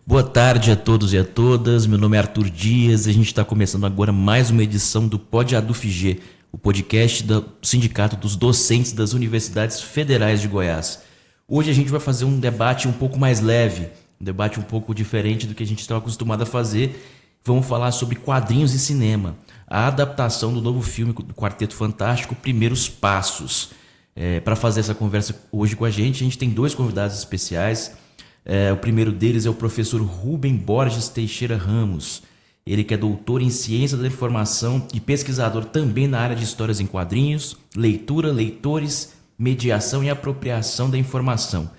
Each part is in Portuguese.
Boa tarde a todos e a todas, meu nome é Arthur Dias e a gente está começando agora mais uma edição do Pod ADUFG, o podcast do Sindicato dos Docentes das Universidades Federais de Goiás. Hoje a gente vai fazer um debate um pouco mais leve, um debate um pouco diferente do que a gente estava acostumado a fazer. Vamos falar sobre quadrinhos e cinema, a adaptação do novo filme do Quarteto Fantástico, Primeiros Passos. Para fazer essa conversa hoje com a gente tem dois convidados especiais. O primeiro deles é o professor Rubem Borges Teixeira Ramos. Ele que é doutor em Ciência da Informação e pesquisador também na área de histórias em quadrinhos, leitura, leitores, mediação e apropriação da informação.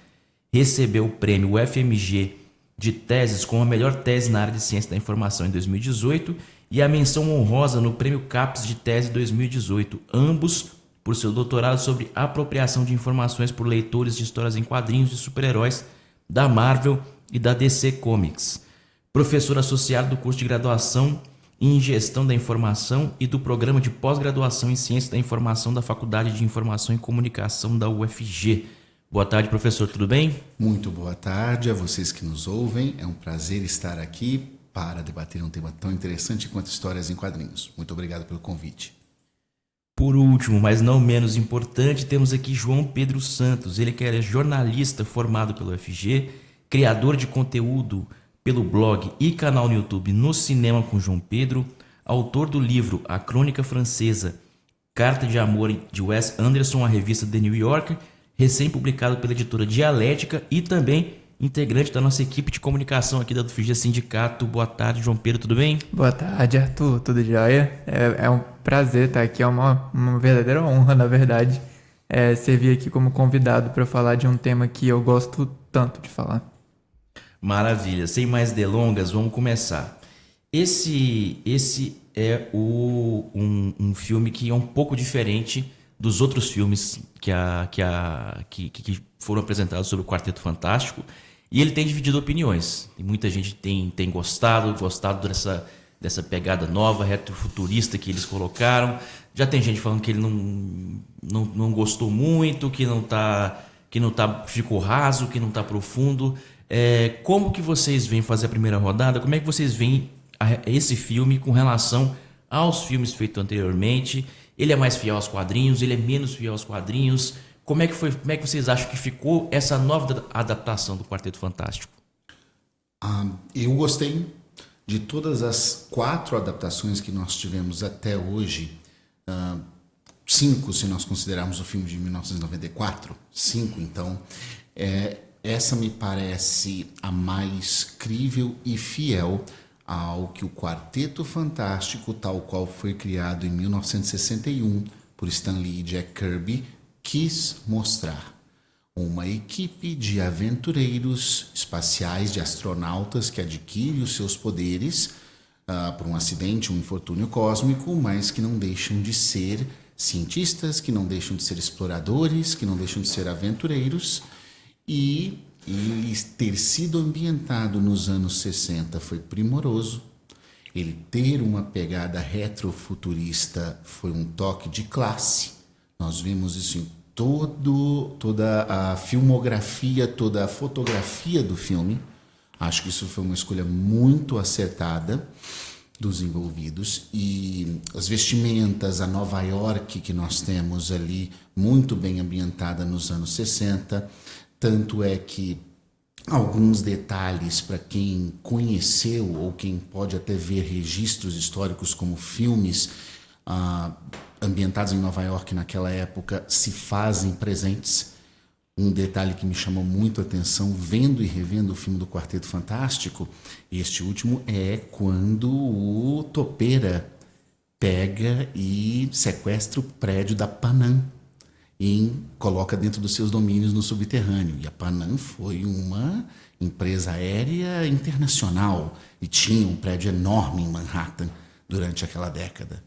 Recebeu o prêmio UFMG de teses com a melhor tese na área de Ciência da Informação em 2018 e a menção honrosa no prêmio CAPES de tese 2018, ambos por seu doutorado sobre apropriação de informações por leitores de histórias em quadrinhos de super-heróis da Marvel e da DC Comics. Professor associado do curso de graduação em Gestão da Informação e do programa de pós-graduação em Ciência da Informação da Faculdade de Informação e Comunicação da UFG. Boa tarde, professor, tudo bem? Muito boa tarde a vocês que nos ouvem. É um prazer estar aqui para debater um tema tão interessante quanto histórias em quadrinhos. Muito obrigado pelo convite. Por último, mas não menos importante, temos aqui João Pedro Santos. Ele que é jornalista formado pelo UFG, criador de conteúdo pelo blog e canal no YouTube No Cinema com João Pedro, autor do livro A Crônica Francesa, Carta de Amor de Wes Anderson, a revista The New Yorker, recém-publicado pela editora Dialética e também integrante da nossa equipe de comunicação aqui da UFG Sindicato. Boa tarde, João Pedro, tudo bem? Boa tarde, Arthur, tudo jóia? É um prazer estar aqui, é uma verdadeira honra, na verdade, servir aqui como convidado para falar de um tema que eu gosto tanto de falar. Maravilha, sem mais delongas, vamos começar. Esse é um filme que é um pouco diferente dos outros filmes que foram apresentados sobre o Quarteto Fantástico, e ele tem dividido opiniões. E muita gente tem gostado dessa pegada nova, retrofuturista que eles colocaram. Já tem gente falando que ele não gostou muito, ficou raso, que não está profundo. Como que vocês veem fazer a primeira rodada? Como é que vocês veem esse filme com relação aos filmes feitos anteriormente? Ele é mais fiel aos quadrinhos? Ele é menos fiel aos quadrinhos? Como é que vocês acham que ficou essa nova adaptação do Quarteto Fantástico? Eu gostei de todas as 4 adaptações que nós tivemos até hoje. 5, se nós considerarmos o filme de 1994. 5, então. Essa me parece a mais crível e fiel ao que o Quarteto Fantástico, tal qual foi criado em 1961 por Stan Lee e Jack Kirby, quis mostrar. Uma equipe de aventureiros espaciais, de astronautas que adquire os seus poderes por um acidente, um infortúnio cósmico, mas que não deixam de ser cientistas, que não deixam de ser exploradores, que não deixam de ser aventureiros. E ele ter sido ambientado nos anos 60 foi primoroso. Ele ter uma pegada retrofuturista foi um toque de classe. Nós vimos isso em toda a filmografia, toda a fotografia do filme. Acho que isso foi uma escolha muito acertada dos envolvidos. E as vestimentas, a Nova York que nós temos ali, muito bem ambientada nos anos 60. Tanto é que alguns detalhes para quem conheceu ou quem pode até ver registros históricos como filmes ambientados em Nova York naquela época se fazem presentes. Um detalhe que me chamou muito a atenção vendo e revendo o filme do Quarteto Fantástico, este último, é quando o Topeira pega e sequestra o prédio da Panam e coloca dentro dos seus domínios no subterrâneo. E a Panam foi uma empresa aérea internacional e tinha um prédio enorme em Manhattan durante aquela década.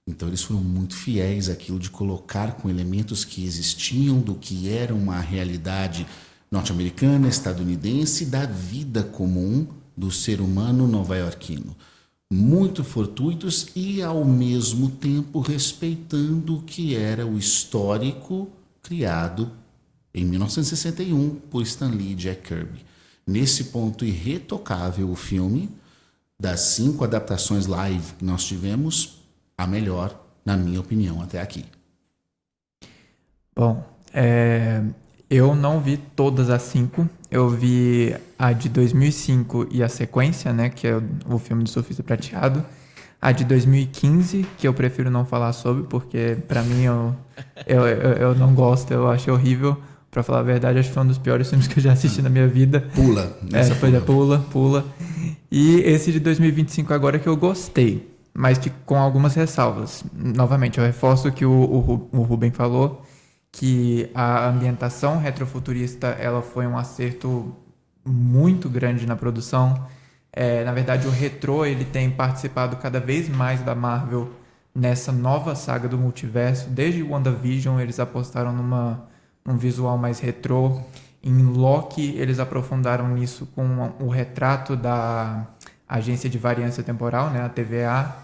Então eles foram muito fiéis àquilo de colocar com elementos que existiam do que era uma realidade norte-americana, estadunidense, da vida comum do ser humano nova-iorquino. Muito fortuitos e, ao mesmo tempo, respeitando o que era o histórico criado em 1961 por Stan Lee e Jack Kirby. nesse ponto irretocável, o filme, das 5 adaptações live que nós tivemos, a melhor, na minha opinião, até aqui. Bom, eu não vi todas as 5. Eu vi a de 2005 e a sequência, né, que é o filme do Surfista Prateado. A de 2015, que eu prefiro não falar sobre, porque pra mim eu não gosto, eu acho horrível. Pra falar a verdade, acho que foi um dos piores filmes que eu já assisti na minha vida. Pula. Pula. E esse de 2025 agora que eu gostei, mas que com algumas ressalvas. Novamente, eu reforço o que o Ruben falou, que a ambientação retrofuturista ela foi um acerto muito grande na produção. Na verdade, o retrô ele tem participado cada vez mais da Marvel nessa nova saga do multiverso. Desde WandaVision, eles apostaram num visual mais retrô. Em Loki, eles aprofundaram nisso com o retrato da Agência de Variância Temporal, né, a TVA.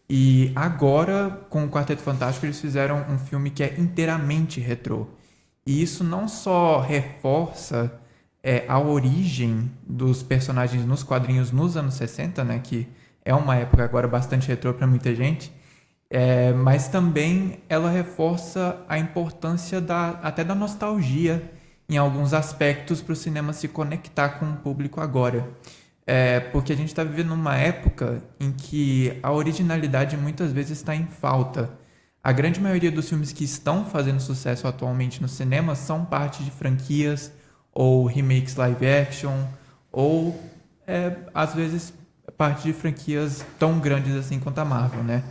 E agora, com o Quarteto Fantástico, eles fizeram um filme que é inteiramente retrô. E isso não só reforça a origem dos personagens nos quadrinhos nos anos 60, né, que é uma época agora bastante retrô para muita gente, mas também ela reforça a importância até da nostalgia em alguns aspectos para o cinema se conectar com o público agora. Porque a gente está vivendo uma época em que a originalidade muitas vezes está em falta. A grande maioria dos filmes que estão fazendo sucesso atualmente no cinema são parte de franquias ou remakes live action ou às vezes parte de franquias tão grandes assim quanto a Marvel, né?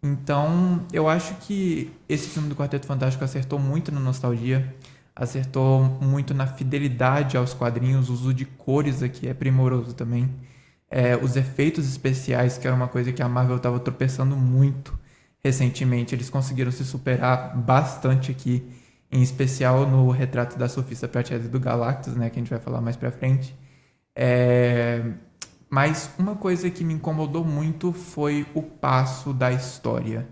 Então eu acho que esse filme do Quarteto Fantástico acertou muito na nostalgia, acertou muito na fidelidade aos quadrinhos, o uso de cores aqui é primoroso também. Os efeitos especiais, que era uma coisa que a Marvel estava tropeçando muito recentemente, eles conseguiram se superar bastante aqui, em especial no retrato da Surfista Prateada e do Galactus, né, que a gente vai falar mais pra frente. Mas uma coisa que me incomodou muito foi o passo da história.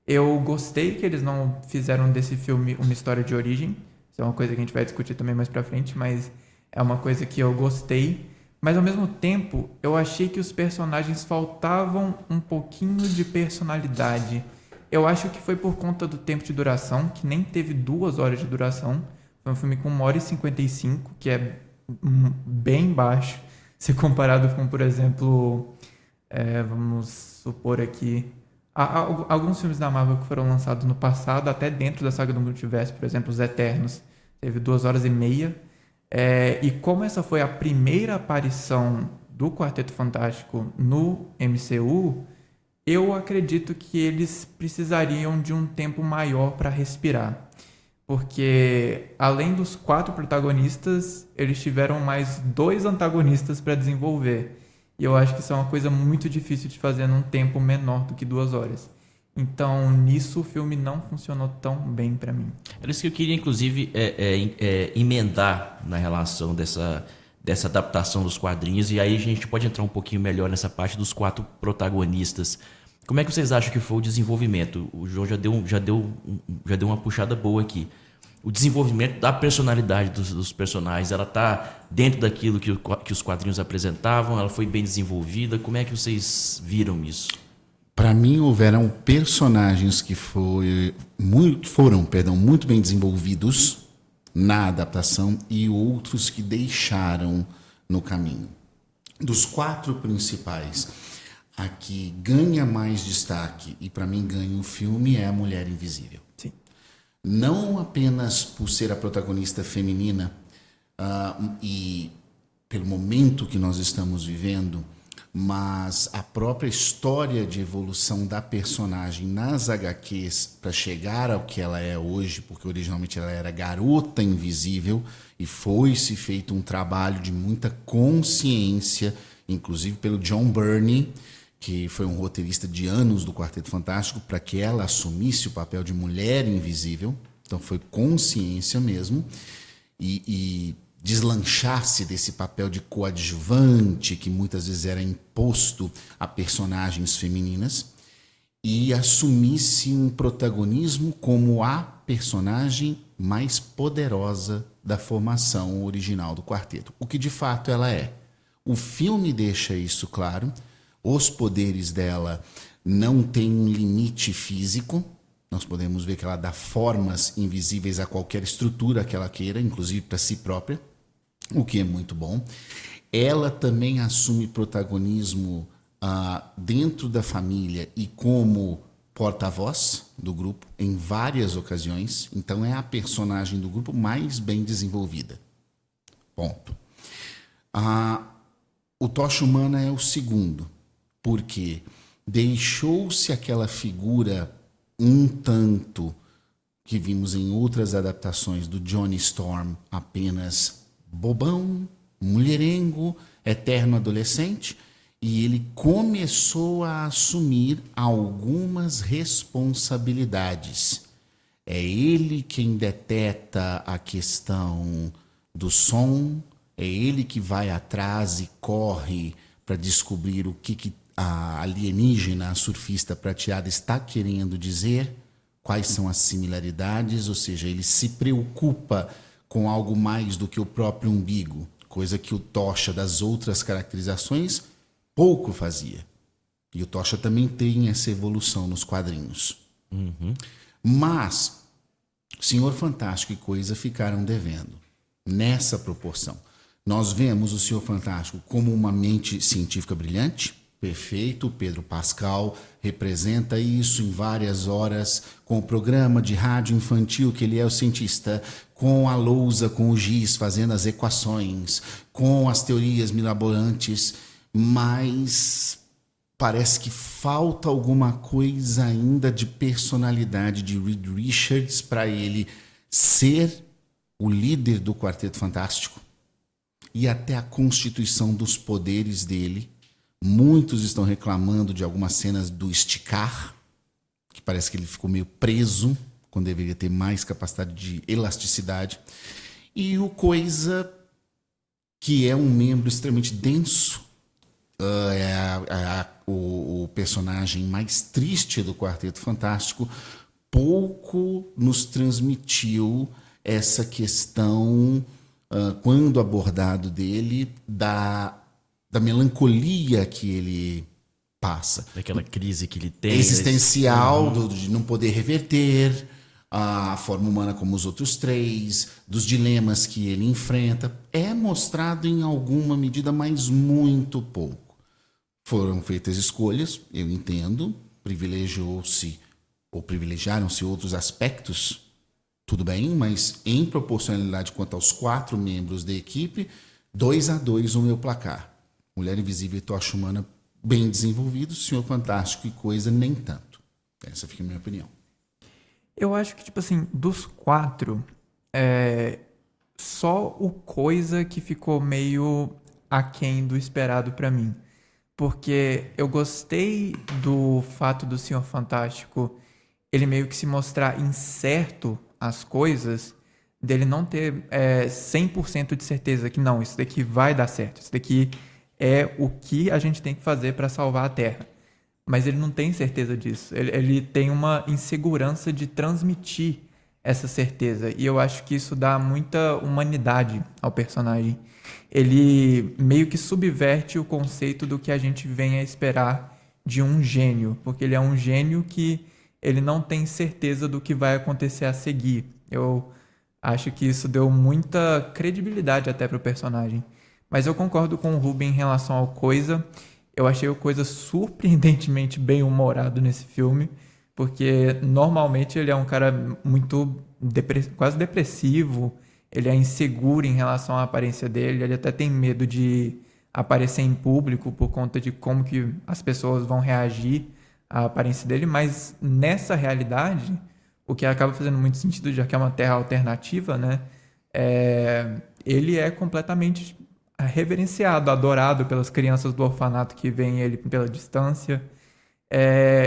Eu gostei que eles não fizeram desse filme uma história de origem. Isso é uma coisa que a gente vai discutir também mais pra frente, mas é uma coisa que eu gostei. Mas ao mesmo tempo, eu achei que os personagens faltavam um pouquinho de personalidade. Eu acho que foi por conta do tempo de duração, que nem teve 2 horas de duração. Foi um filme com 1h55, que é bem baixo, se comparado com, por exemplo, vamos supor aqui, alguns filmes da Marvel que foram lançados no passado, até dentro da saga do multiverso, por exemplo, Os Eternos, teve 2h30. E como essa foi a primeira aparição do Quarteto Fantástico no MCU, eu acredito que eles precisariam de um tempo maior para respirar. Porque, além dos 4 protagonistas, eles tiveram mais 2 antagonistas para desenvolver. E eu acho que isso é uma coisa muito difícil de fazer num tempo menor do que 2 horas. Então, nisso, o filme não funcionou tão bem para mim. Era isso que eu queria, inclusive, emendar na relação dessa adaptação dos quadrinhos. E aí a gente pode entrar um pouquinho melhor nessa parte dos 4 protagonistas. Como é que vocês acham que foi o desenvolvimento? O João já deu uma puxada boa aqui. O desenvolvimento da personalidade dos personagens, ela está dentro daquilo que os quadrinhos apresentavam? Ela foi bem desenvolvida? Como é que vocês viram isso? Para mim, houveram personagens que foram muito bem desenvolvidos na adaptação e outros que deixaram no caminho. Dos 4 principais, a que ganha mais destaque e para mim ganha o filme é a Mulher Invisível. Sim. Não apenas por ser a protagonista feminina e pelo momento que nós estamos vivendo, mas a própria história de evolução da personagem nas HQs para chegar ao que ela é hoje, porque originalmente ela era garota invisível e foi-se feito um trabalho de muita consciência, inclusive pelo John Byrne, que foi um roteirista de anos do Quarteto Fantástico, para que ela assumisse o papel de mulher invisível. Então foi consciência mesmo. E deslanchasse desse papel de coadjuvante que muitas vezes era imposto a personagens femininas e assumisse um protagonismo como a personagem mais poderosa da formação original do quarteto, o que de fato ela é. O filme deixa isso claro. Os poderes dela não têm um limite físico. Nós podemos ver que ela dá formas invisíveis a qualquer estrutura que ela queira, inclusive para si própria, o que é muito bom. Ela também assume protagonismo dentro da família e como porta-voz do grupo em várias ocasiões. Então é a personagem do grupo mais bem desenvolvida. Ponto. O Tocha Humana é o segundo, porque deixou-se aquela figura um tanto que vimos em outras adaptações do Johnny Storm, apenas bobão, mulherengo, eterno adolescente, e ele começou a assumir algumas responsabilidades. É ele quem deteta a questão do som, é ele que vai atrás e corre para descobrir o que a alienígena, a surfista prateada, está querendo dizer, quais são as similaridades, ou seja, ele se preocupa com algo mais do que o próprio umbigo, coisa que o Tocha das outras caracterizações pouco fazia. E o Tocha também tem essa evolução nos quadrinhos. Mas Senhor Fantástico e Coisa ficaram devendo nessa proporção. Nós vemos o Senhor Fantástico como uma mente científica brilhante, perfeito. Pedro Pascal representa isso em várias horas, com o programa de rádio infantil que ele é o cientista, com a lousa, com o giz fazendo as equações, com as teorias mirabolantes, mas parece que falta alguma coisa ainda de personalidade de Reed Richards para ele ser o líder do Quarteto Fantástico e até a constituição dos poderes dele. Muitos estão reclamando de algumas cenas do esticar, que parece que ele ficou meio preso, quando deveria ter mais capacidade de elasticidade. E o Coisa, que é um membro extremamente denso, o personagem mais triste do Quarteto Fantástico, pouco nos transmitiu essa questão, quando abordado dele, da melancolia que ele passa. Daquela crise que ele tem. Existencial, de não poder reverter a forma humana como os outros três, dos dilemas que ele enfrenta. É mostrado em alguma medida, mas muito pouco. Foram feitas escolhas, eu entendo, privilegiaram-se outros aspectos, tudo bem, mas em proporcionalidade quanto aos 4 membros da equipe, 2-2 o meu placar. Mulher Invisível e Tocha Humana bem desenvolvidos, Senhor Fantástico e Coisa nem tanto. Essa fica a minha opinião. Eu acho que, tipo assim, dos 4, só o Coisa que ficou meio aquém do esperado pra mim. Porque eu gostei do fato do Senhor Fantástico ele meio que se mostrar incerto às coisas, dele não ter 100% de certeza que não, isso daqui vai dar certo, isso daqui é o que a gente tem que fazer para salvar a Terra. Mas ele não tem certeza disso. Ele tem uma insegurança de transmitir essa certeza. E eu acho que isso dá muita humanidade ao personagem. Ele meio que subverte o conceito do que a gente vem a esperar de um gênio. Porque ele é um gênio que ele não tem certeza do que vai acontecer a seguir. Eu acho que isso deu muita credibilidade até para o personagem. Mas eu concordo com o Ruben em relação ao Coisa. Eu achei o Coisa surpreendentemente bem humorado nesse filme, porque normalmente ele é um cara muito quase depressivo, ele é inseguro em relação à aparência dele, ele até tem medo de aparecer em público por conta de como que as pessoas vão reagir à aparência dele, mas nessa realidade, o que acaba fazendo muito sentido, já que é uma terra alternativa, né? Ele é completamente reverenciado, adorado pelas crianças do orfanato que veem ele pela distância.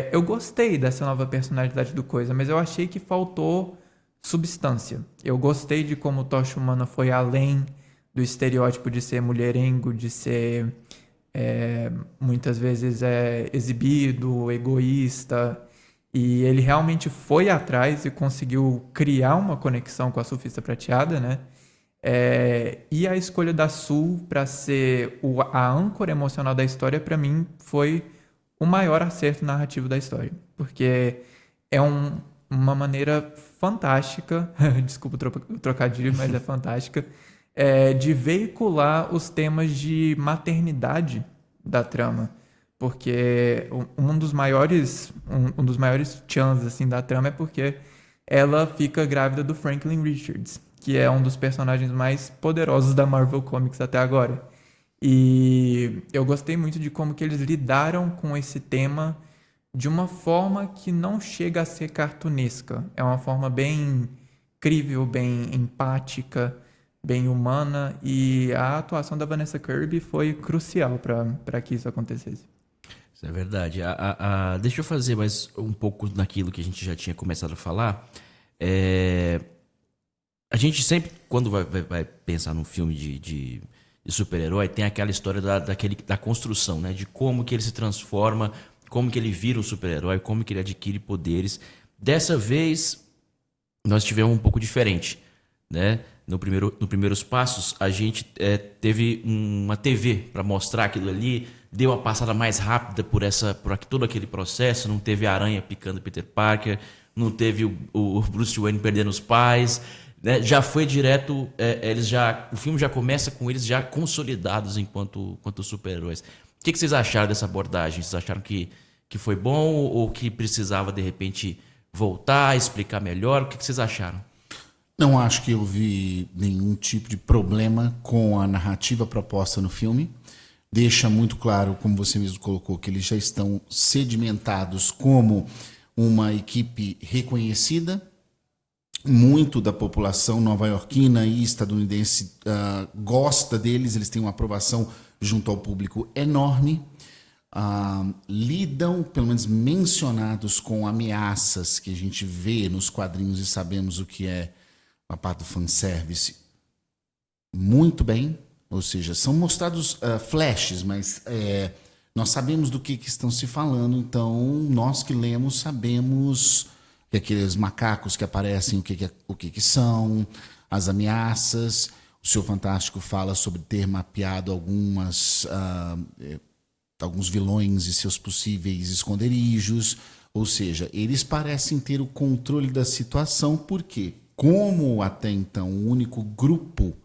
Eu gostei dessa nova personalidade do Coisa, mas eu achei que faltou substância. Eu gostei de como o Tocha Humana foi além do estereótipo de ser mulherengo, de ser muitas vezes exibido, egoísta. E ele realmente foi atrás e conseguiu criar uma conexão com a Surfista Prateada, né? E a escolha da Sul para ser a âncora emocional da história, para mim, foi o maior acerto narrativo da história. Porque é uma maneira fantástica, desculpa o trocadilho, mas é fantástica, de veicular os temas de maternidade da trama. Porque um dos maiores chans assim, da trama é porque ela fica grávida do Franklin Richards, que é um dos personagens mais poderosos da Marvel Comics até agora. E eu gostei muito de como que eles lidaram com esse tema de uma forma que não chega a ser cartunesca. É uma forma bem crível, bem empática, bem humana, e a atuação da Vanessa Kirby foi crucial para que isso acontecesse. Isso é verdade. Deixa eu fazer mais um pouco naquilo que a gente já tinha começado a falar. A gente sempre, quando vai pensar num filme de super-herói, tem aquela história da construção, né? De como que ele se transforma, como que ele vira um super-herói, como que ele adquire poderes. Dessa vez, nós tivemos um pouco diferente, né? Nos primeiros passos, a gente teve uma TV para mostrar aquilo ali, deu a passada mais rápida por todo aquele processo, não teve a aranha picando Peter Parker, não teve o Bruce Wayne perdendo os pais, né? Já foi direto, o filme já começa com eles já consolidados enquanto super-heróis. O que vocês acharam dessa abordagem? Vocês acharam que foi bom ou que precisava, de repente, voltar, explicar melhor? O que vocês acharam? Não acho que eu vi nenhum tipo de problema com a narrativa proposta no filme. Deixa muito claro, como você mesmo colocou, que eles já estão sedimentados como uma equipe reconhecida. Muito da população nova-iorquina e estadunidense gosta deles, eles têm uma aprovação junto ao público enorme. Lidam, pelo menos mencionados, com ameaças que a gente vê nos quadrinhos e sabemos o que é a parte do fanservice muito bem, ou seja, são mostrados flashes, mas nós sabemos do que estão se falando, então nós que lemos sabemos que aqueles macacos que aparecem, o que são, as ameaças. O Senhor Fantástico fala sobre ter mapeado alguns vilões e seus possíveis esconderijos, ou seja, eles parecem ter o controle da situação, porque como até então o único grupo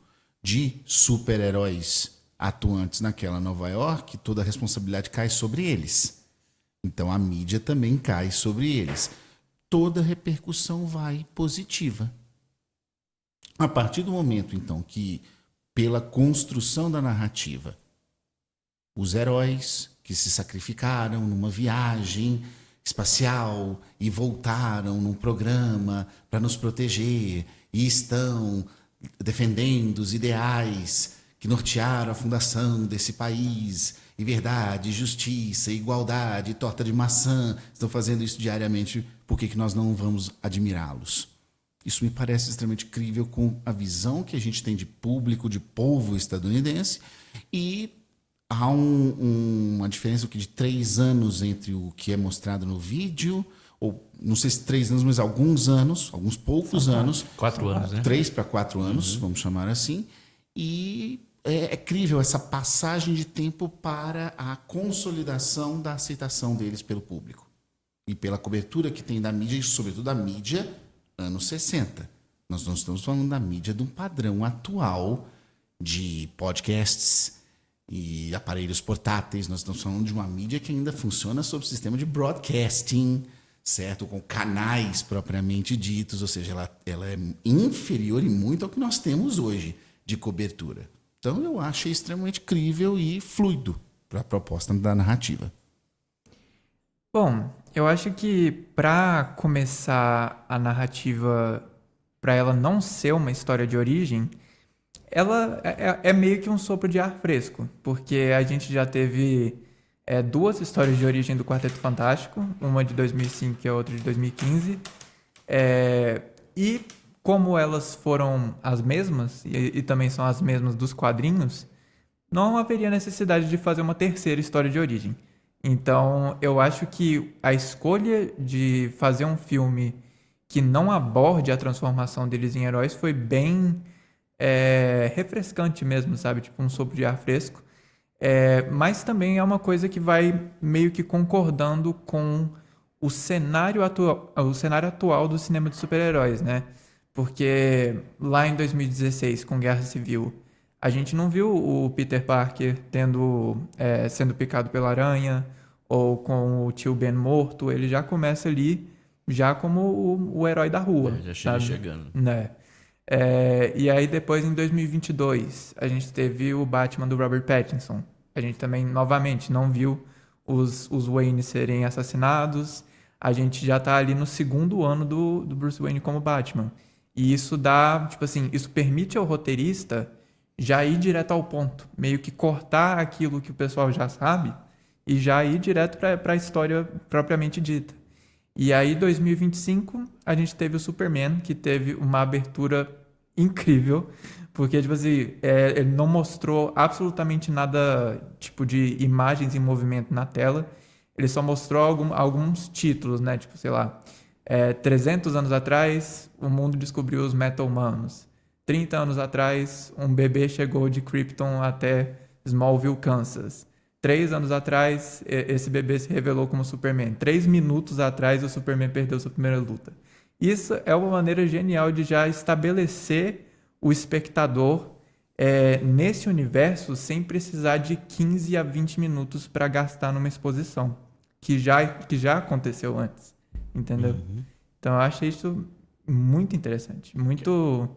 de super-heróis atuantes naquela Nova York, toda a responsabilidade cai sobre eles. Então a mídia também cai sobre eles. Toda repercussão vai positiva. A partir do momento, então, que pela construção da narrativa, os heróis que se sacrificaram numa viagem espacial e voltaram num programa para nos proteger e estão defendendo os ideais que nortearam a fundação desse país, e verdade, justiça, igualdade, torta de maçã, estão fazendo isso diariamente, por que nós não vamos admirá-los? Isso me parece extremamente crível com a visão que a gente tem de público, de povo estadunidense, e há uma diferença de 3 anos entre o que é mostrado no vídeo, ou não sei se 3 anos, mas alguns poucos anos. 4 anos, né? 3 para 4 anos, vamos chamar assim. E é crível essa passagem de tempo para a consolidação da aceitação deles pelo público. E pela cobertura que tem da mídia, e sobretudo da mídia anos 60. Nós não estamos falando da mídia de um padrão atual de podcasts e aparelhos portáteis. Nós estamos falando de uma mídia que ainda funciona sob o sistema de broadcasting, certo? Com canais propriamente ditos, ou seja, ela é inferior e muito ao que nós temos hoje de cobertura. Então eu achei extremamente crível e fluido para a proposta da narrativa. Bom, eu acho que para começar a narrativa, para ela não ser uma história de origem, ela é meio que um sopro de ar fresco, porque a gente já teve 2 histórias de origem do Quarteto Fantástico, uma de 2005 e a outra de 2015, e como elas foram as mesmas, e também são as mesmas dos quadrinhos, não haveria necessidade de fazer uma terceira história de origem. Então, eu acho que a escolha de fazer um filme que não aborde a transformação deles em heróis foi bem refrescante mesmo, sabe? Tipo um sopro de ar fresco. Mas também é uma coisa que vai meio que concordando com o cenário atual do cinema de super-heróis, né? Porque lá em 2016, com Guerra Civil, a gente não viu o Peter Parker sendo picado pela aranha, ou com o tio Ben morto. Ele já começa ali já como o herói da rua. Já chega sabe? chegando. Né? E aí depois, em 2022, a gente teve o Batman do Robert Pattinson. A gente também, novamente, não viu os Wayne serem assassinados. A gente já tá ali no segundo ano do Bruce Wayne como Batman. E isso dá, tipo assim, isso permite ao roteirista já ir direto ao ponto. Meio que cortar aquilo que o pessoal já sabe e já ir direto para a história propriamente dita. E aí, 2025, a gente teve o Superman, que teve uma abertura incrível, porque, tipo assim, ele não mostrou absolutamente nada, tipo, de imagens em movimento na tela. Ele só mostrou alguns títulos, né? Tipo, sei lá, 300 anos atrás, o mundo descobriu os meta-humanos. 30 anos atrás, um bebê chegou de Krypton até Smallville, Kansas. 3 anos atrás, esse bebê se revelou como Superman. 3 minutos atrás, o Superman perdeu sua primeira luta. Isso é uma maneira genial de já estabelecer o espectador nesse universo sem precisar de 15 a 20 minutos para gastar numa exposição, que já aconteceu antes, entendeu? Uhum. Então eu achei isso muito interessante, muito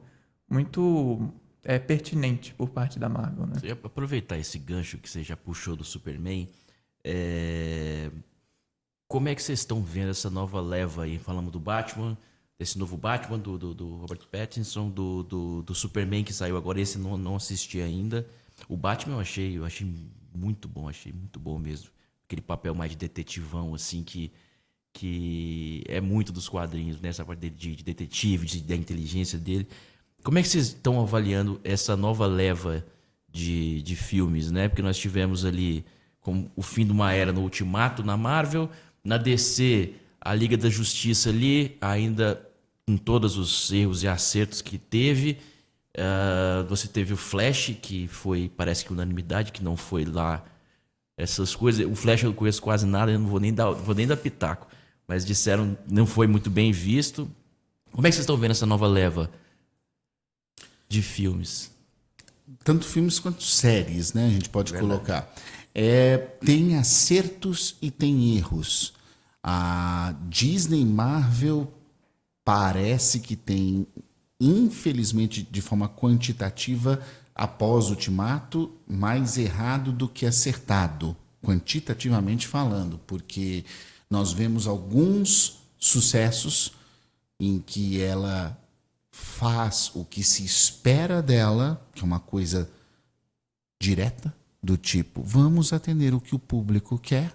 pertinente por parte da Marvel, né? E aproveitar esse gancho que você já puxou do Superman, como é que vocês estão vendo essa nova leva aí? Falamos do Batman, desse novo Batman, do Robert Pattinson, do Superman que saiu agora, esse não assisti ainda. O Batman eu achei muito bom mesmo. Aquele papel mais de detetivão, assim, que é muito dos quadrinhos, né? Essa parte de detetive, da inteligência dele. Como é que vocês estão avaliando essa nova leva de filmes, né? Porque nós tivemos ali como o fim de uma era no Ultimato, na Marvel, na DC, a Liga da Justiça ali, ainda com todos os erros e acertos que teve. Você teve o Flash, que foi, parece que unanimidade, que não foi lá essas coisas. O Flash eu não conheço quase nada, eu não vou nem dar pitaco. Mas disseram não foi muito bem visto. Como é que vocês estão vendo essa nova leva de filmes? Tanto filmes quanto séries, né? A gente pode colocar. Tem acertos e tem erros. A Disney Marvel parece que tem, infelizmente, de forma quantitativa, após Ultimato, mais errado do que acertado, quantitativamente falando, porque nós vemos alguns sucessos em que ela faz o que se espera dela, que é uma coisa direta, do tipo, vamos atender o que o público quer.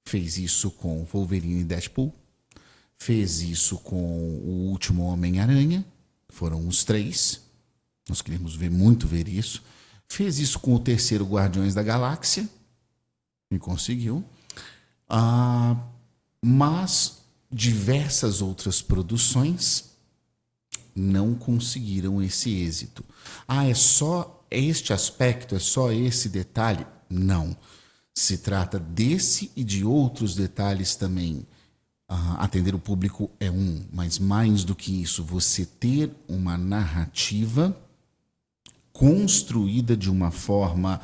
Fez isso com Wolverine e Deadpool. Fez isso com o último Homem-Aranha. Foram os 3. Nós queríamos muito ver isso. Fez isso com o terceiro Guardiões da Galáxia. E conseguiu. Mas diversas outras produções não conseguiram esse êxito. É só este aspecto, é só esse detalhe? Não. Se trata desse e de outros detalhes também. Atender o público é mas mais do que isso, você ter uma narrativa construída de uma forma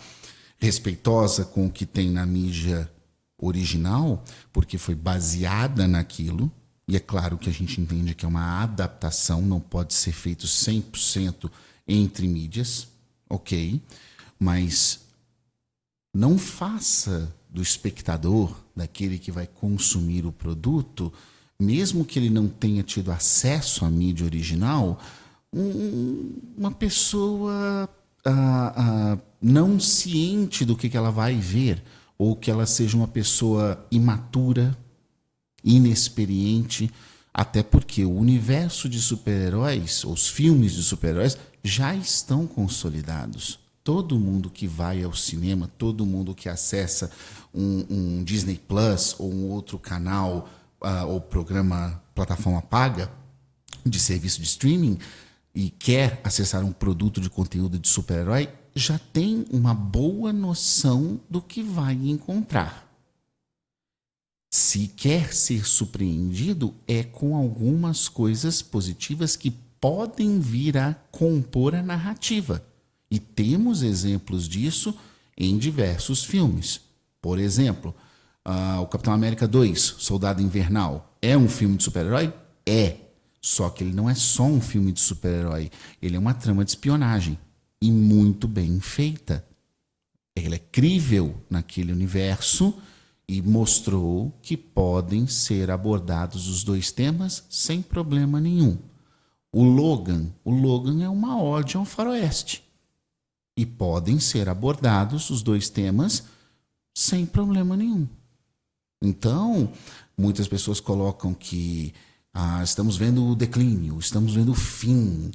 respeitosa com o que tem na mídia original, porque foi baseada naquilo. E é claro que a gente entende que é uma adaptação, não pode ser feito 100% entre mídias, ok? Mas não faça do espectador, daquele que vai consumir o produto, mesmo que ele não tenha tido acesso à mídia original, uma pessoa não ciente do que ela vai ver, ou que ela seja uma pessoa imatura, inexperiente, até porque o universo de super-heróis, os filmes de super-heróis, já estão consolidados. Todo mundo que vai ao cinema, todo mundo que acessa um Disney Plus ou um outro canal ou programa, plataforma paga de serviço de streaming e quer acessar um produto de conteúdo de super-herói, já tem uma boa noção do que vai encontrar. Se quer ser surpreendido, é com algumas coisas positivas que podem vir a compor a narrativa. E temos exemplos disso em diversos filmes. Por exemplo, o Capitão América 2, Soldado Invernal, é um filme de super-herói? É. Só que ele não é só um filme de super-herói. Ele é uma trama de espionagem. E muito bem feita. Ele é crível naquele universo e mostrou que podem ser abordados os dois temas sem problema nenhum. O Logan é uma ode ao faroeste. E podem ser abordados os dois temas sem problema nenhum. Então, muitas pessoas colocam que estamos vendo o declínio, estamos vendo o fim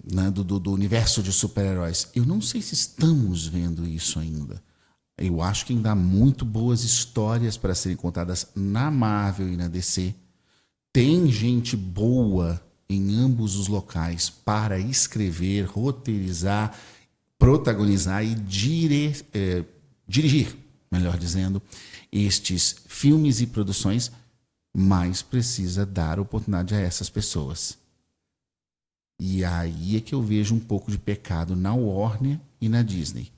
do universo de super-heróis. Eu não sei se estamos vendo isso ainda. Eu acho que ainda há muito boas histórias para serem contadas na Marvel e na DC. Tem gente boa em ambos os locais para escrever, roteirizar, protagonizar e dirigir, melhor dizendo, estes filmes e produções, mas precisa dar oportunidade a essas pessoas. E aí é que eu vejo um pouco de pecado na Warner e na Disney.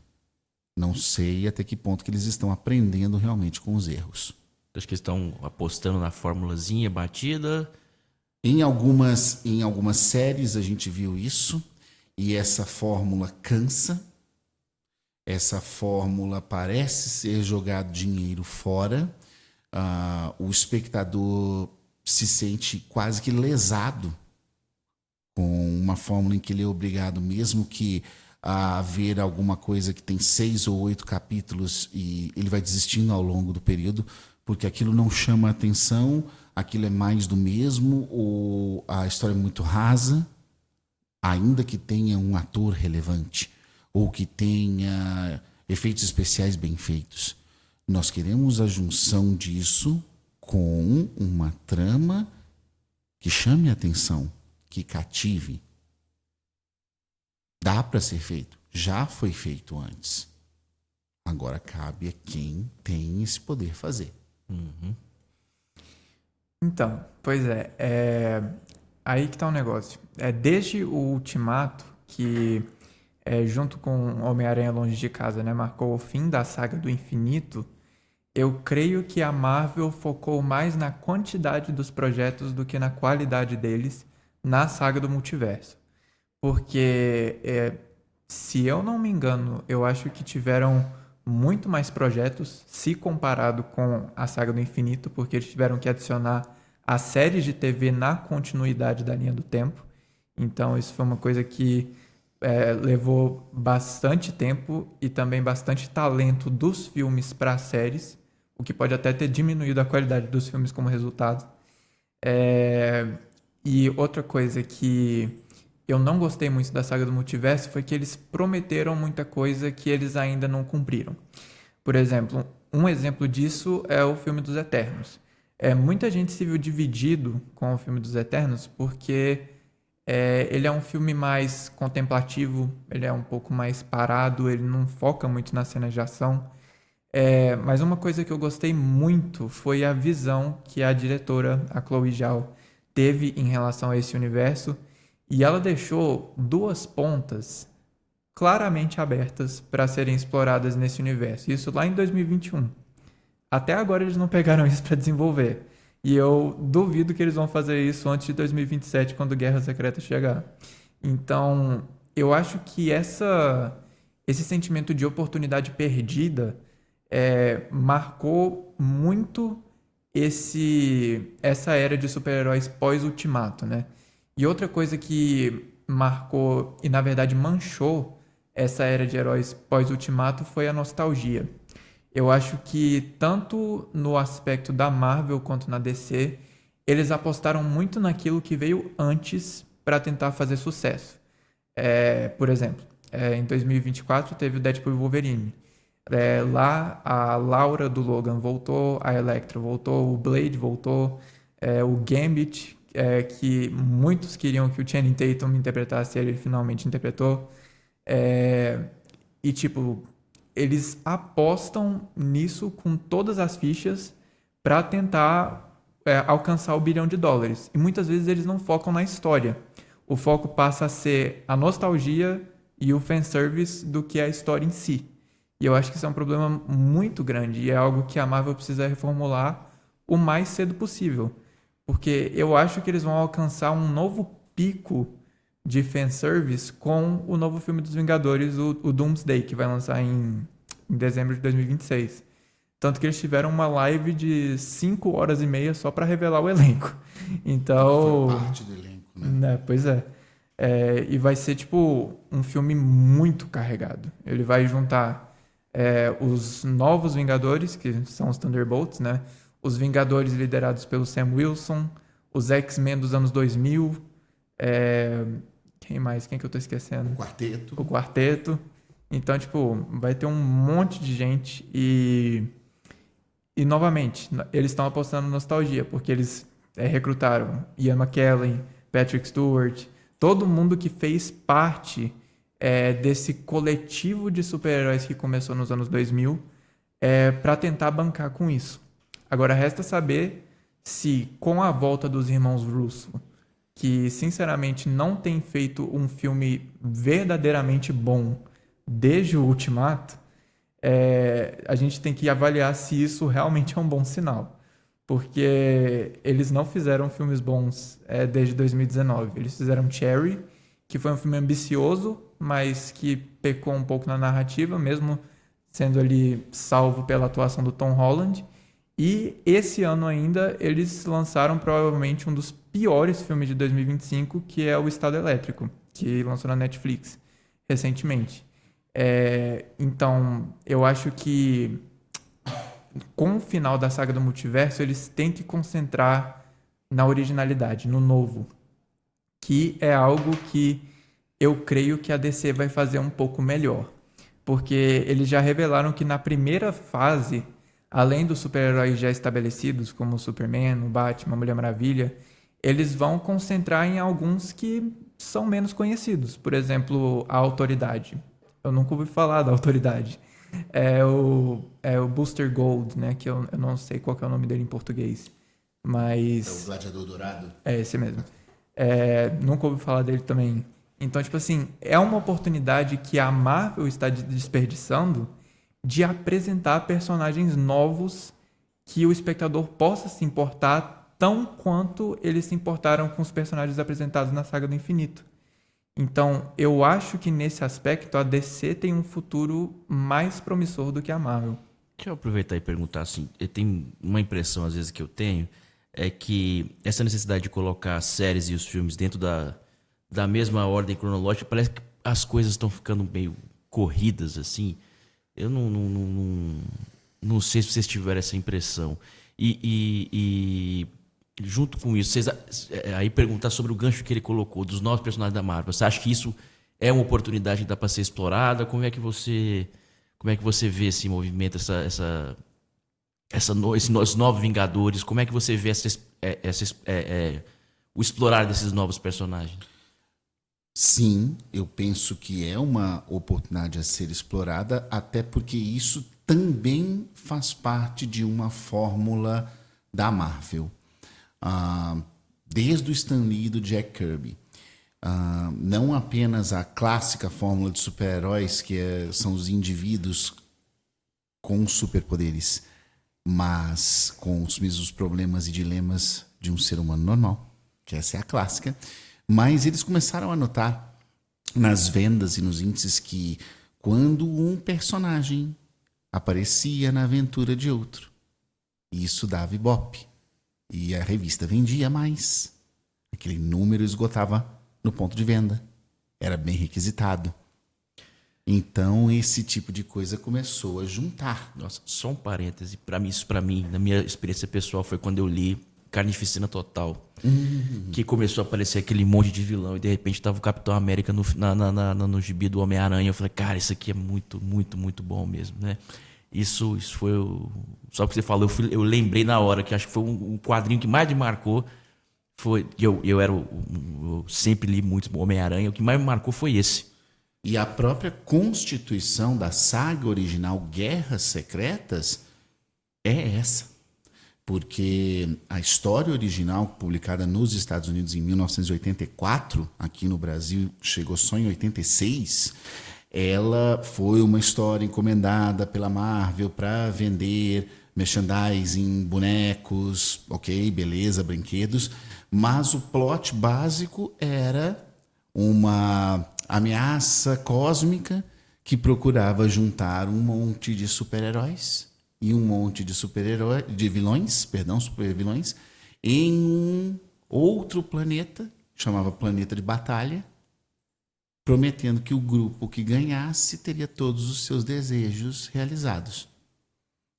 Não sei até que ponto que eles estão aprendendo realmente com os erros. Acho que eles estão apostando na formulazinha batida. Em algumas séries a gente viu isso, e essa fórmula cansa. Essa fórmula parece ser jogado dinheiro fora. O espectador se sente quase que lesado com uma fórmula em que ele é obrigado, mesmo que a ver alguma coisa que tem 6 ou 8 capítulos, e ele vai desistindo ao longo do período, porque aquilo não chama a atenção, aquilo é mais do mesmo, ou a história é muito rasa, ainda que tenha um ator relevante, ou que tenha efeitos especiais bem feitos. Nós queremos a junção disso com uma trama que chame a atenção, que cative. Dá para ser feito. Já foi feito antes. Agora cabe a quem tem esse poder fazer. Uhum. Então, pois aí que tá o negócio. Desde o Ultimato, que junto com Homem-Aranha Longe de Casa, né, marcou o fim da saga do infinito, eu creio que a Marvel focou mais na quantidade dos projetos do que na qualidade deles na saga do multiverso. Porque, se eu não me engano, eu acho que tiveram muito mais projetos se comparado com a saga do infinito, porque eles tiveram que adicionar as séries de TV na continuidade da linha do tempo. Então isso foi uma coisa que levou bastante tempo e também bastante talento dos filmes para as séries, o que pode até ter diminuído a qualidade dos filmes como resultado. E outra coisa que eu não gostei muito da saga do multiverso foi que eles prometeram muita coisa que eles ainda não cumpriram. Por exemplo, um exemplo disso é o filme dos Eternos. Muita gente se viu dividido com o filme dos Eternos porque ele é um filme mais contemplativo, ele é um pouco mais parado, ele não foca muito nas cenas de ação. Mas uma coisa que eu gostei muito foi a visão que a diretora, a Chloe Zhao, teve em relação a esse universo. E ela deixou 2 pontas claramente abertas para serem exploradas nesse universo. Isso lá em 2021. Até agora eles não pegaram isso para desenvolver. E eu duvido que eles vão fazer isso antes de 2027, quando Guerra Secreta chegar. Então, eu acho que esse sentimento de oportunidade perdida marcou muito essa era de super-heróis pós-Ultimato, né? E outra coisa que marcou e, na verdade, manchou essa era de heróis pós-Ultimato foi a nostalgia. Eu acho que, tanto no aspecto da Marvel quanto na DC, eles apostaram muito naquilo que veio antes para tentar fazer sucesso. Por exemplo, em 2024 teve o Deadpool e Wolverine. Lá a Laura do Logan voltou, a Electra voltou, o Blade voltou, o Gambit, que muitos queriam que o Channing Tatum interpretasse, ele finalmente interpretou. E tipo, eles apostam nisso com todas as fichas para tentar alcançar o bilhão de dólares. E muitas vezes eles não focam na história. O foco passa a ser a nostalgia e o fanservice do que é a história em si. E eu acho que isso é um problema muito grande e é algo que a Marvel precisa reformular o mais cedo possível. Porque eu acho que eles vão alcançar um novo pico de fanservice com o novo filme dos Vingadores, o Doomsday, que vai lançar em dezembro de 2026. Tanto que eles tiveram uma live de 5 horas e meia só para revelar o elenco. Então... Foi parte do elenco, né? Pois é. E vai ser, tipo, um filme muito carregado. Ele vai juntar os novos Vingadores, que são os Thunderbolts, né? Os Vingadores liderados pelo Sam Wilson, os X-Men dos anos 2000, quem mais? Quem que eu tô esquecendo? O Quarteto. Então, tipo, vai ter um monte de gente e novamente, eles estão apostando em nostalgia, porque eles recrutaram Ian McKellen, Patrick Stewart, todo mundo que fez parte desse coletivo de super-heróis que começou nos anos 2000 para tentar bancar com isso. Agora, resta saber se, com a volta dos irmãos Russo, que sinceramente não tem feito um filme verdadeiramente bom desde o Ultimato, a gente tem que avaliar se isso realmente é um bom sinal. Porque eles não fizeram filmes bons desde 2019. Eles fizeram Cherry, que foi um filme ambicioso, mas que pecou um pouco na narrativa, mesmo sendo ali salvo pela atuação do Tom Holland. E esse ano ainda eles lançaram provavelmente um dos piores filmes de 2025, que é o Estado Elétrico, que lançou na Netflix recentemente. Então, eu acho que com o final da saga do multiverso, eles têm que concentrar na originalidade, no novo, que é algo que eu creio que a DC vai fazer um pouco melhor, porque eles já revelaram que na primeira fase, além dos super-heróis já estabelecidos, como o Superman, o Batman, a Mulher Maravilha, eles vão concentrar em alguns que são menos conhecidos, por exemplo, a Autoridade. Eu nunca ouvi falar da Autoridade. É o Booster Gold, né? Que eu não sei qual que é o nome dele em português. Mas... É o Gladiador Dourado? É esse mesmo. Nunca ouvi falar dele também. Então, tipo assim, é uma oportunidade que a Marvel está desperdiçando de apresentar personagens novos que o espectador possa se importar tão quanto eles se importaram com os personagens apresentados na Saga do Infinito. Então, eu acho que nesse aspecto a DC tem um futuro mais promissor do que a Marvel. Deixa eu aproveitar e perguntar assim, tem uma impressão às vezes que eu tenho, é que essa necessidade de colocar as séries e os filmes dentro da mesma ordem cronológica, parece que as coisas estão ficando meio corridas assim. Eu não sei se vocês tiveram essa impressão. E junto com isso, vocês aí perguntar sobre o gancho que ele colocou dos novos personagens da Marvel. Você acha que isso é uma oportunidade que dá para ser explorada? Como é que você vê esse movimento, esses novos Vingadores? Como é que você vê o explorar desses novos personagens? Sim, eu penso que é uma oportunidade a ser explorada, até porque isso também faz parte de uma fórmula da Marvel. Desde o Stan Lee e do Jack Kirby. Não apenas a clássica fórmula de super-heróis, que são os indivíduos com superpoderes, mas com os mesmos problemas e dilemas de um ser humano normal, que essa é a clássica. Mas eles começaram a notar nas vendas e nos índices que quando um personagem aparecia na aventura de outro, isso dava ibope. E a revista vendia mais. Aquele número esgotava no ponto de venda. Era bem requisitado. Então, esse tipo de coisa começou a juntar. Nossa, só um parêntese. Isso para mim, na minha experiência pessoal, foi quando eu li Carnificina Total. Que começou a aparecer aquele monte de vilão e de repente tava o Capitão América no gibi do Homem-Aranha. Eu falei, cara, isso aqui é muito, muito, muito bom mesmo, né? Isso foi só porque você falou, eu lembrei na hora que acho que foi um quadrinho que mais me marcou. Eu sempre li muito Homem-Aranha, o que mais me marcou foi esse. E a própria constituição da saga original Guerras Secretas é essa. Porque a história original, publicada nos Estados Unidos em 1984, aqui no Brasil chegou só em 86, ela foi uma história encomendada pela Marvel para vender merchandising, bonecos, ok, beleza, brinquedos, mas o plot básico era uma ameaça cósmica que procurava juntar um monte de super-heróis e um monte de super-vilões, em um outro planeta, chamava Planeta de Batalha, prometendo que o grupo que ganhasse teria todos os seus desejos realizados.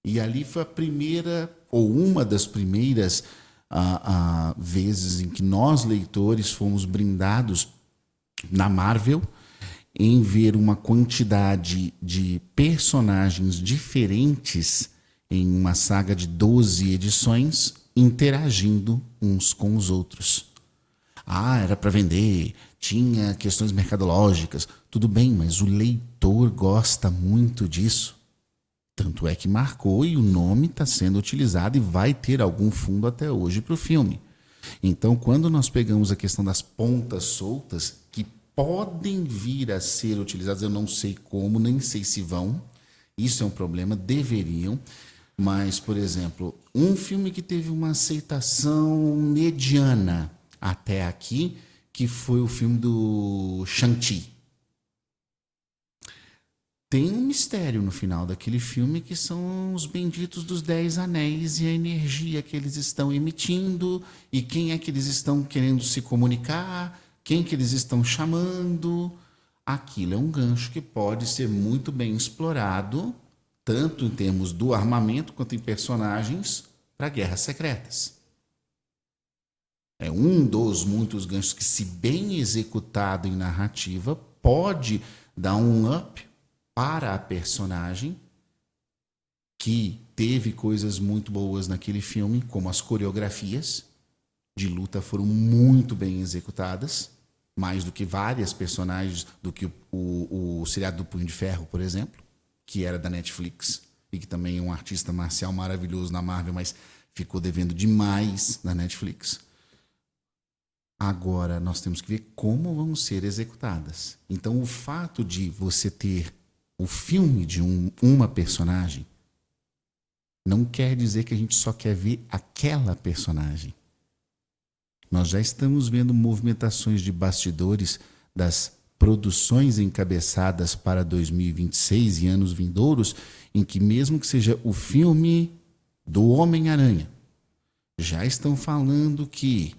E ali foi a primeira, ou uma das primeiras vezes em que nós, leitores, fomos brindados na Marvel em ver uma quantidade de personagens diferentes em uma saga de 12 edições interagindo uns com os outros. Era para vender, tinha questões mercadológicas, tudo bem, mas o leitor gosta muito disso. Tanto é que marcou e o nome está sendo utilizado e vai ter algum fundo até hoje para o filme. Então, quando nós pegamos a questão das pontas soltas, que podem vir a ser utilizadas, eu não sei como, nem sei se vão, isso é um problema, deveriam, mas, por exemplo, um filme que teve uma aceitação mediana até aqui, que foi o filme do Shang-Chi. Tem um mistério no final daquele filme que são os benditos dos 10 anéis e a energia que eles estão emitindo e quem é que eles estão querendo se comunicar, quem que eles estão chamando. Aquilo é um gancho que pode ser muito bem explorado, tanto em termos do armamento quanto em personagens, para Guerras Secretas. É um dos muitos ganchos que, se bem executado em narrativa, pode dar um up para a personagem, que teve coisas muito boas naquele filme, como as coreografias de luta foram muito bem executadas, mais do que várias personagens, do que o seriado do Punho de Ferro, por exemplo, que era da Netflix, e que também é um artista marcial maravilhoso na Marvel, mas ficou devendo demais na Netflix. Agora nós temos que ver como vão ser executadas. Então, o fato de você ter o filme de uma personagem não quer dizer que a gente só quer ver aquela personagem. Nós já estamos vendo movimentações de bastidores das produções encabeçadas para 2026 e anos vindouros, em que mesmo que seja o filme do Homem-Aranha, já estão falando que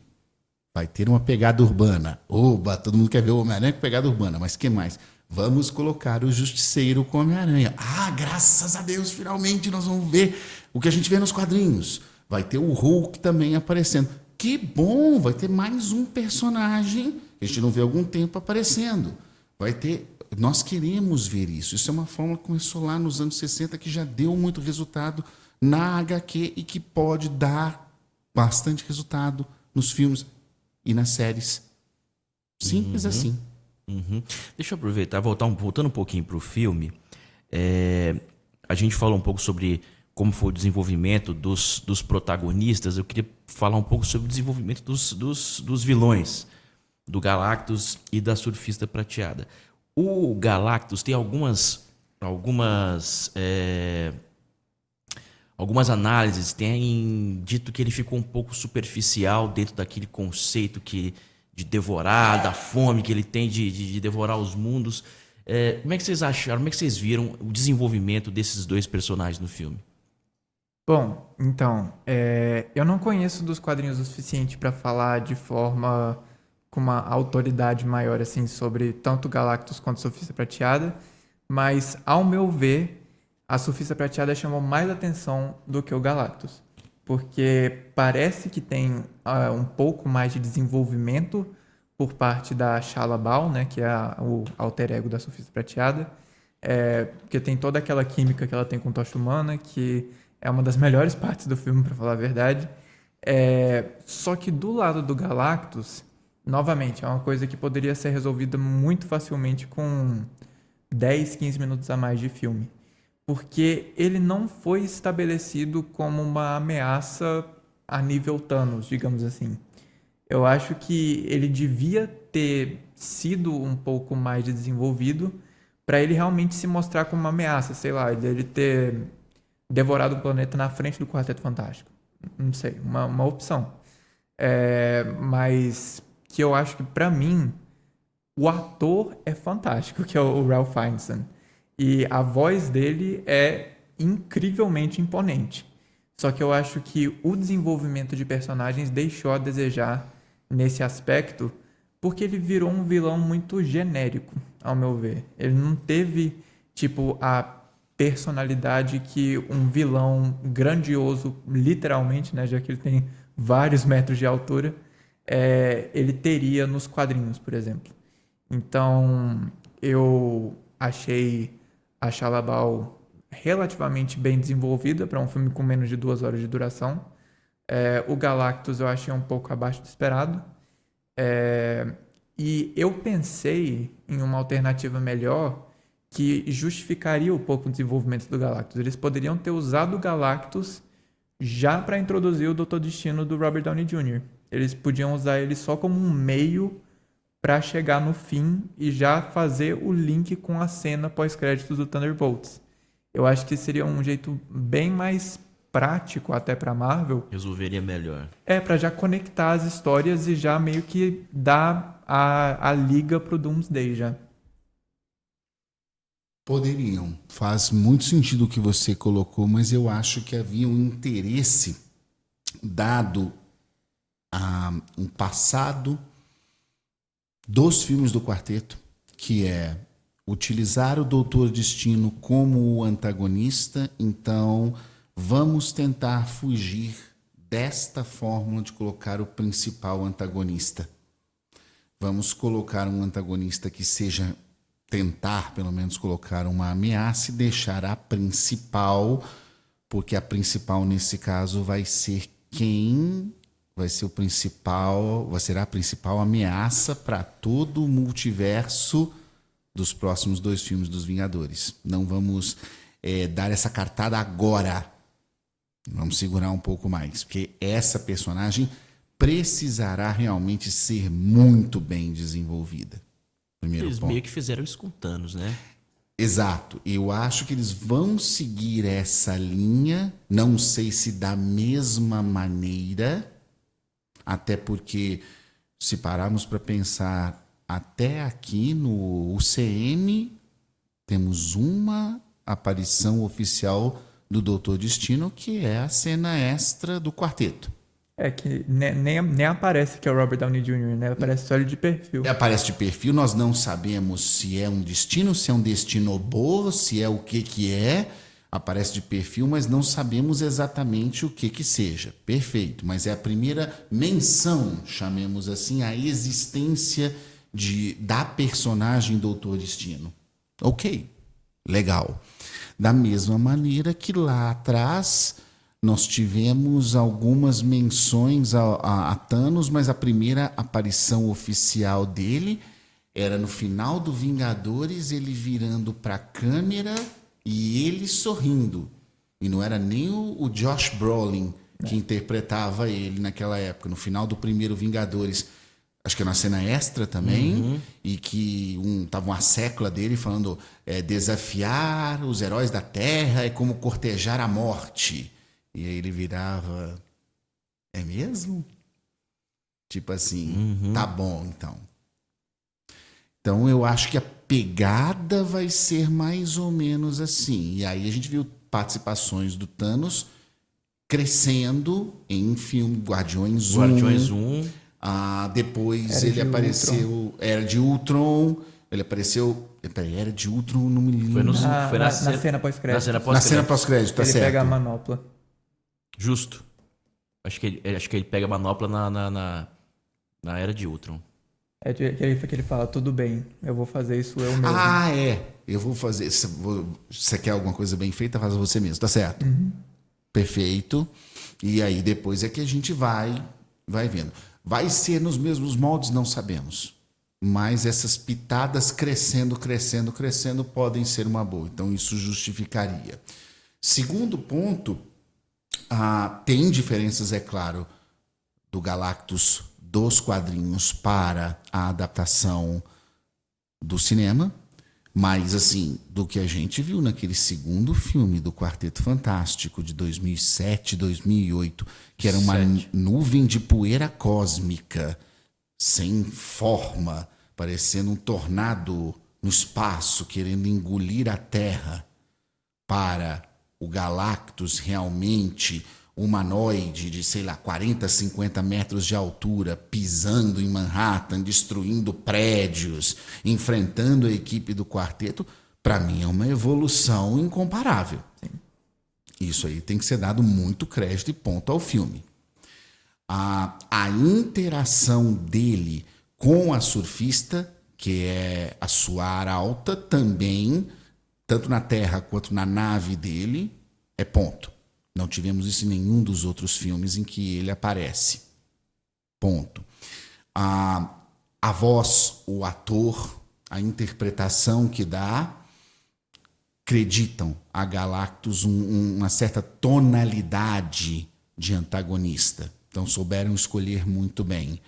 vai ter uma pegada urbana. Oba, todo mundo quer ver o Homem-Aranha com pegada urbana, mas que mais? Vamos colocar o Justiceiro com o Homem-Aranha. Graças a Deus, finalmente nós vamos ver o que a gente vê nos quadrinhos. Vai ter o Hulk também aparecendo. Que bom, vai ter mais um personagem que a gente não vê há algum tempo aparecendo. Vai ter... Nós queremos ver isso. Isso é uma fórmula que começou lá nos anos 60, que já deu muito resultado na HQ e que pode dar bastante resultado nos filmes e nas séries. Simples assim. Deixa eu aproveitar, voltando um pouquinho para o filme. A gente falou um pouco sobre como foi o desenvolvimento dos protagonistas. Eu queria falar um pouco sobre o desenvolvimento dos vilões, do Galactus e da Surfista Prateada. O Galactus tem algumas análises têm dito que ele ficou um pouco superficial dentro daquele conceito de devorar, da fome que ele tem de devorar os mundos. Como é que vocês acharam, como é que vocês viram o desenvolvimento desses dois personagens no filme? Bom, então, eu não conheço dos quadrinhos o suficiente para falar de forma com uma autoridade maior assim sobre tanto Galactus quanto Surfista Prateada, mas, ao meu ver, a Surfista Prateada chamou mais atenção do que o Galactus. porque parece que tem um pouco mais de desenvolvimento por parte da Shia LaBeouf, né, que é o alter ego da Surfista Prateada, porque tem toda aquela química que ela tem com o Tocha Humana, que é uma das melhores partes do filme, para falar a verdade. Só que do lado do Galactus, novamente, é uma coisa que poderia ser resolvida muito facilmente com 10, 15 minutos a mais de filme. Porque ele não foi estabelecido como uma ameaça a nível Thanos, digamos assim. Eu acho que ele devia ter sido um pouco mais desenvolvido para ele realmente se mostrar como uma ameaça, sei lá, ele ter devorado o planeta na frente do Quarteto Fantástico. Não sei, uma opção. Mas que eu acho que, para mim, o ator é fantástico, que é o Ralph Fiennes. E a voz dele é incrivelmente imponente. Só que eu acho que o desenvolvimento de personagens deixou a desejar nesse aspecto, porque ele virou um vilão muito genérico, ao meu ver. Ele não teve, tipo, a personalidade que um vilão grandioso, literalmente, né, já que ele tem vários metros de altura, ele teria nos quadrinhos, por exemplo. Então, eu achei a Shia LaBeouf relativamente bem desenvolvida para um filme com menos de 2 horas de duração. O Galactus eu achei um pouco abaixo do esperado. E eu pensei em uma alternativa melhor que justificaria um pouco o desenvolvimento do Galactus. Eles poderiam ter usado o Galactus já para introduzir o Doutor Destino do Robert Downey Jr. Eles podiam usar ele só como um meio para chegar no fim e já fazer o link com a cena pós-créditos do Thunderbolts. Eu acho que seria um jeito bem mais prático até para Marvel. Resolveria melhor. Para já conectar as histórias e já meio que dar a liga pro Doomsday já. Poderiam. Faz muito sentido o que você colocou, mas eu acho que havia um interesse dado a um passado dos filmes do quarteto, que é utilizar o Doutor Destino como o antagonista. Então vamos tentar fugir desta fórmula de colocar o principal antagonista. Vamos colocar um antagonista que seja, tentar pelo menos colocar uma ameaça e deixar a principal, porque a principal nesse caso vai ser vai ser a principal ameaça para todo o multiverso dos próximos 2 filmes dos Vingadores. Não vamos dar essa cartada agora. Vamos segurar um pouco mais, porque essa personagem precisará realmente ser muito bem desenvolvida. Primeiro Eles ponto. meio que fizeram isso com Thanos, né? Exato. Eu acho que eles vão seguir essa linha. Não sei se da mesma maneira, até porque, se pararmos para pensar, até aqui no UCM, temos uma aparição oficial do Doutor Destino, que é a cena extra do quarteto. Que nem aparece que é o Robert Downey Jr., né? Aparece só ele de perfil. Aparece de perfil, nós não sabemos se é um destino, se é um destinobo, se é o que é. Aparece de perfil, mas não sabemos exatamente o que seja. Perfeito, mas é a primeira menção, chamemos assim, à existência da personagem Doutor Destino. Ok, legal. Da mesma maneira que lá atrás nós tivemos algumas menções a Thanos, mas a primeira aparição oficial dele era no final do Vingadores, ele virando para a câmera e ele sorrindo. E não era nem o Josh Brolin que interpretava ele naquela época, no final do primeiro Vingadores. Acho que é na cena extra também, e que tava uma sécula dele falando desafiar os heróis da Terra é como cortejar a morte. E aí ele virava, é mesmo? Tipo assim, tá bom então. Então eu acho que a pegada vai ser mais ou menos assim. E aí a gente viu participações do Thanos crescendo em filme Guardiões 1. Guardiões 1. Depois ele apareceu. Era de Ultron. Ele apareceu. Era de Ultron, não me lembro. Na cena pós-crédito. Na cena pós-crédito, tá ele certo. pega a manopla. Justo. Acho que ele pega a manopla na Era de Ultron. É que ele fala, tudo bem, eu vou fazer isso eu mesmo. Ah, é. Eu vou fazer. Se você quer alguma coisa bem feita, faz você mesmo, tá certo? Perfeito. E aí depois é que a gente vai vendo. Vai ser nos mesmos moldes? Não sabemos. Mas essas pitadas crescendo podem ser uma boa. Então isso justificaria. Segundo ponto, tem diferenças, é claro, do Galactus dos quadrinhos para a adaptação do cinema, mas assim, do que a gente viu naquele segundo filme do Quarteto Fantástico de 2007, 2008, que era uma nuvem de poeira cósmica, sem forma, parecendo um tornado no espaço, querendo engolir a Terra, para o Galactus realmente humanoide de, sei lá, 40, 50 metros de altura, pisando em Manhattan, destruindo prédios, enfrentando a equipe do quarteto, para mim é uma evolução incomparável. Sim. Isso aí tem que ser dado muito crédito e ponto ao filme. A interação dele com a surfista, que é a sua arauta, também, tanto na Terra quanto na nave dele, é ponto. Não tivemos isso em nenhum dos outros filmes em que ele aparece. Ponto. A voz, o ator, a interpretação que dá, acreditam a Galactus uma certa tonalidade de antagonista. Então souberam escolher muito bem.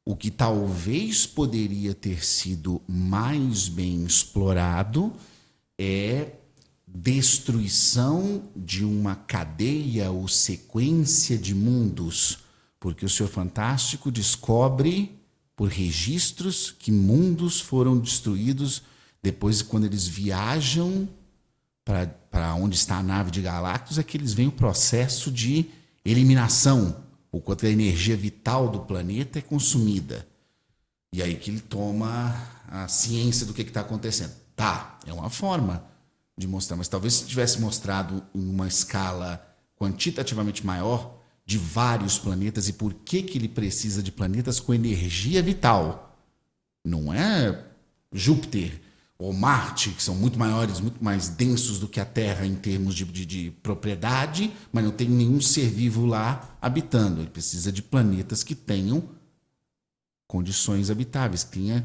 O que talvez poderia ter sido mais bem explorado é destruição de uma cadeia ou sequência de mundos, porque o Senhor Fantástico descobre por registros que mundos foram destruídos depois, quando eles viajam para onde está a nave de Galactus, é que eles veem o processo de eliminação, o quanto a energia vital do planeta é consumida. E aí que ele toma a ciência do que está acontecendo. Tá, é uma forma de mostrar, mas talvez se tivesse mostrado em uma escala quantitativamente maior de vários planetas e por que ele precisa de planetas com energia vital. Não é Júpiter ou Marte, que são muito maiores, muito mais densos do que a Terra em termos de propriedade, mas não tem nenhum ser vivo lá habitando. Ele precisa de planetas que tenham condições habitáveis, que tenham